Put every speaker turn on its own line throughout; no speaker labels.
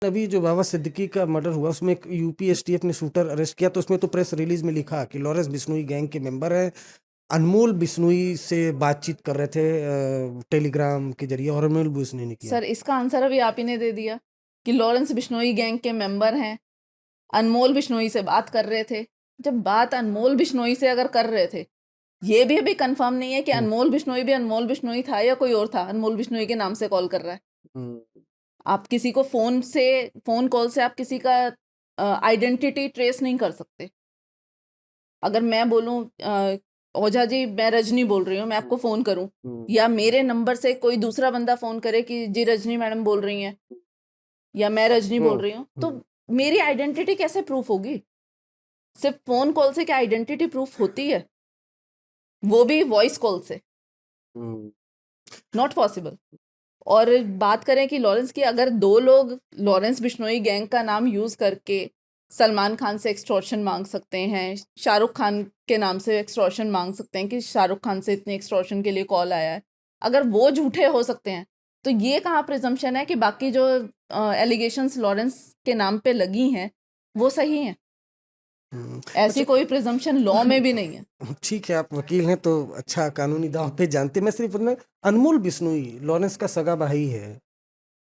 अभी जो बाबा सिद्दीकी का मर्डर हुआ उसमें एक यूपी एसटीएफ ने शूटर अरेस्ट किया, तो उसमें तो प्रेस रिलीज में लिखा कि लॉरेंस बिश्नोई गैंग के मेंबर है, अनमोल बिश्नोई से बातचीत कर रहे थे टेलीग्राम के जरिए, और अनमोल बिश्नोई ने किया।
सर इसका आंसर अभी आप ही ने दे दिया कि लॉरेंस बिश्नोई गैंग के मेंबर हैं, अनमोल बिश्नोई से बात कर रहे थे। जब बात अनमोल बिश्नोई से अगर कर रहे थे, ये भी अभी कंफर्म नहीं है कि अनमोल बिश्नोई भी अनमोल बिश्नोई था या कोई और था अनमोल बिश्नोई के नाम से कॉल कर रहा है।
हम्म,
आप किसी को फोन कॉल से आप किसी का आइडेंटिटी ट्रेस नहीं कर सकते। अगर मैं बोलूं ओझा जी मैं रजनी बोल रही हूँ, मैं आपको फोन करूं, या मेरे नंबर से कोई दूसरा बंदा फोन करे कि जी रजनी मैडम बोल रही हैं या मैं रजनी बोल रही हूँ, तो मेरी आइडेंटिटी कैसे प्रूफ होगी? सिर्फ फोन कॉल से क्या आइडेंटिटी प्रूफ होती है? वो भी वॉइस कॉल से? Not possible. और बात करें कि लॉरेंस की, अगर दो लोग लॉरेंस बिश्नोई गैंग का नाम यूज करके सलमान खान से एक्सटॉर्शन मांग सकते हैं, शाहरुख खान के नाम से एक्सटॉर्शन मांग सकते हैं कि शाहरुख खान से इतने एक्सटॉर्शन के लिए कॉल आया है, अगर वो झूठे हो सकते हैं, तो ये कहाँ प्रिजम्पशन है कि बाकी जो एलिगेशंस लॉरेंस के नाम पे लगी हैं वो सही हैं? ऐसी
अच्छा,
कोई प्रिजम्पशन लॉ में भी नहीं है।
ठीक है, आप वकील हैं तो अच्छा कानूनी दांव पे जानते हैं। मैं सिर्फ अनमोल बिश्नोई लॉरेंस का सगा भाई है,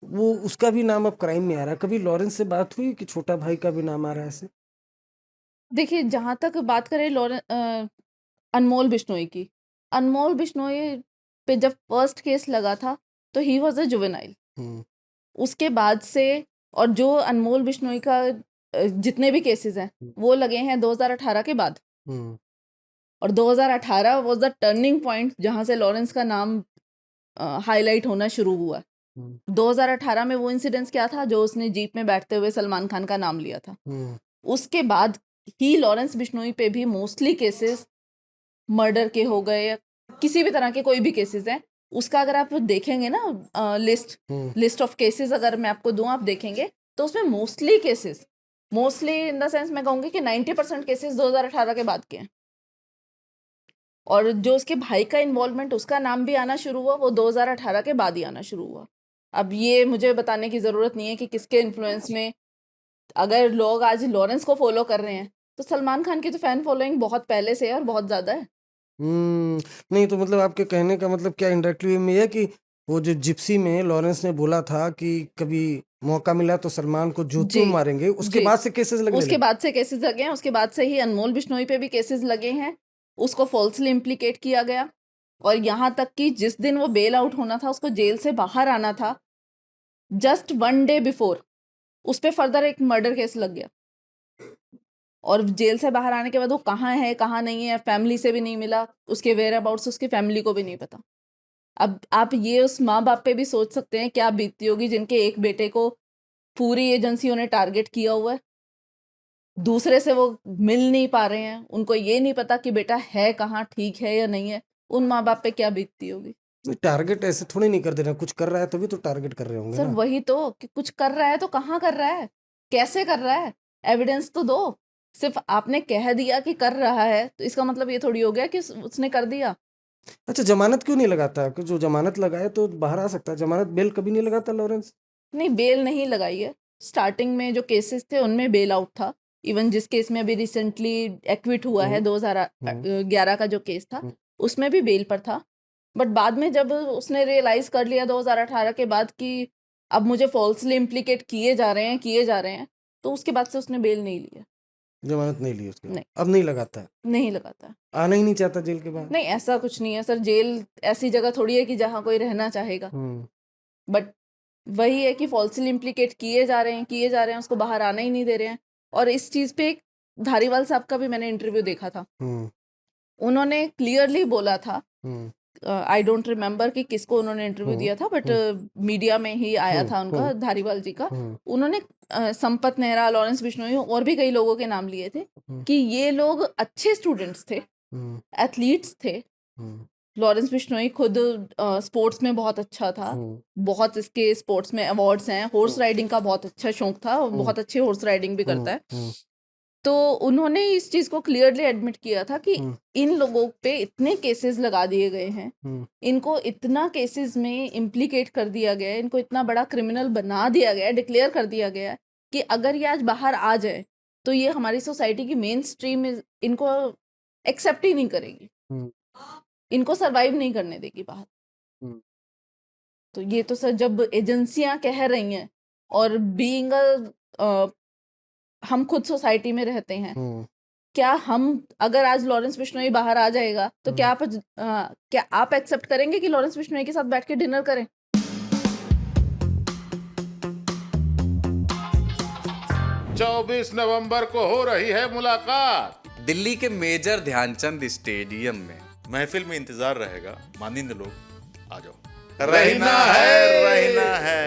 वो उसका भी नाम अब क्राइम में आ रहा है। कभी लॉरेंस से बात हुई कि छोटा भाई का भी नाम आ रहा है ऐसे?
देखिए, जहाँ तक बात करें अनमोल बिश्नोई की, अनमोल बिश्नोई पे जब फर्स्ट केस लगा था तो ही वॉज अ जुवेनाइल। उसके बाद से, और जो अनमोल बिश्नोई का जितने भी केसेस हैं वो लगे हैं 2018 के बाद, और 2018 वाज द टर्निंग पॉइंट जहाँ से लॉरेंस का नाम हाईलाइट होना शुरू हुआ। 2018 में वो इंसिडेंस क्या था जो उसने जीप में बैठते हुए सलमान खान का नाम लिया था। उसके बाद ही लॉरेंस बिश्नोई पे भी मोस्टली केसेस मर्डर के हो गए या किसी भी तरह के कोई भी केसेस हैं, उसका अगर आप देखेंगे ना लिस्ट ऑफ केसेस अगर मैं आपको दूं, आप देखेंगे तो उसमें मोस्टली इन द सेंस मैं कहूँगी कि 90% केसेस 2018 के बाद के हैं। और जो उसके भाई का इन्वॉल्वमेंट, उसका नाम भी आना शुरू हुआ वो 2018 के बाद ही आना शुरू हुआ। अब ये मुझे बताने की ज़रूरत नहीं है कि किसके इन्फ्लुएंस में, अगर लोग आज लॉरेंस को फॉलो कर रहे हैं तो सलमान खान की तो फैन फॉलोइंग बहुत पहले से है और बहुत ज़्यादा है।
नहीं तो मतलब आपके कहने का मतलब क्या इंडायरेक्टली में ये है कि वो जो जिप्सी में लॉरेंस ने बोला था कि कभी मौका मिला तो सलमान को जो
जी
तुम मारेंगे, उसके
जी,
बाद से केसेस लगने
उसके
लगे?
बाद से केसेस लगे हैं, उसके बाद से ही अनमोल बिश्नोई पे भी केसेस लगे हैं। उसको फॉल्सली इम्प्लीकेट किया गया, और यहाँ तक कि जिस दिन वो बेल आउट होना था, उसको जेल से बाहर आना था, जस्ट 1 डे बिफोर उस पे फर्दर एक मर्डर केस लग गया। और जेल से बाहर आने के बाद वो कहाँ है कहाँ नहीं है, फैमिली से भी नहीं मिला, उसके वेयर अबाउट्स उसकी फैमिली को भी नहीं पता। अब आप ये उस माँ बाप पे भी सोच सकते हैं क्या बीतती होगी जिनके एक बेटे को पूरी एजेंसियों ने टारगेट किया हुआ है, दूसरे से वो मिल नहीं पा रहे हैं, उनको ये नहीं पता कि बेटा है कहाँ, ठीक है या नहीं है। उन माँ बाप पे क्या बीतती होगी?
टारगेट ऐसे थोड़ी नहीं कर देना, कुछ कर रहा है तभी तो टारगेट कर रहे होंगे
सर
ना।
वही तो, कि कुछ कर रहा है तो कहाँ कर रहा है, कैसे कर रहा है, एविडेंस तो दो। सिर्फ आपने कह दिया कि कर रहा है तो इसका मतलब ये थोड़ी हो गया कि उसने कर दिया।
अच्छा, जमानत क्यों नहीं लगाता? कि जो जमानत लगाए तो बाहर आ सकता है, जमानत बेल कभी नहीं लगाता लॉरेंस?
नहीं, बेल नहीं लगाई है। स्टार्टिंग में जो केसेस थे उनमें बेल आउट था। इवन जिस केस में अभी रिसेंटली एक्विट हुआ है 2011 का जो केस था, उसमें भी बेल पर था। बट बाद में जब उसने रियलाइज कर लिया 2018 के बाद कि अब मुझे फॉल्सली इम्प्लीकेट किए जा रहे हैं, तो उसके बाद से उसने बेल नहीं लिया।
जमानत नहीं ली उसके बाद,
नहीं,
अब नहीं लगाता है?
नहीं लगाता।
आना ही नहीं चाहता जेल के बाहर?
नहीं, ऐसा कुछ नहीं है सर। जेल ऐसी जगह थोड़ी है कि जहाँ कोई रहना चाहेगा। बट वही है कि फॉल्सली इम्प्लीकेट किए जा रहे हैं, उसको बाहर आना ही नहीं दे रहे हैं। और इस चीज़ पे एक धारीवाल साहब का भी मैंने इंटरव्यू देखा था। उन्होंने क्लियरली बोला था, आई डोंट रिमेम्बर कि किसको उन्होंने इंटरव्यू दिया था, बट मीडिया में ही आया था उनका, धारीवाल जी का। उन्होंने संपत नेहरा, लॉरेंस बिश्नोई और भी कई लोगों के नाम लिए थे कि ये लोग अच्छे स्टूडेंट्स थे, एथलीट्स थे। लॉरेंस बिश्नोई खुद स्पोर्ट्स में बहुत अच्छा था, बहुत इसके स्पोर्ट्स में अवार्ड्स हैं, हॉर्स राइडिंग का बहुत अच्छा शौक था, बहुत अच्छी हॉर्स राइडिंग भी करता है। तो उन्होंने इस चीज को क्लियरली एडमिट किया था कि
हम्म,
इन लोगों पे इतने केसेस लगा दिए गए हैं,
हम्म,
इनको इतना केसेस में इम्प्लीकेट कर दिया गया है, इनको इतना बड़ा क्रिमिनल बना दिया गया है, डिक्लेयर कर दिया गया है कि अगर ये आज बाहर आ जाए तो ये हमारी सोसाइटी की मेन स्ट्रीम इनको एक्सेप्ट ही नहीं करेगी,
हम्म,
इनको सरवाइव नहीं करने देगी बाहर।
हम्म,
तो ये तो सर जब एजेंसियां कह रही हैं और बीइंग हम खुद सोसाइटी में रहते हैं,
हम्म,
क्या हम अगर आज लॉरेंस बिश्नोई बाहर आ जाएगा तो क्या क्या आप एक्सेप्ट करेंगे कि लॉरेंस बिश्नोई के साथ बैठ के डिनर करें?
24 नवंबर को हो रही है मुलाकात।
दिल्ली के मेजर ध्यानचंद स्टेडियम में।
महफिल में इंतजार रहेगा, मानिंद लोग आ जाओ।
रहना है।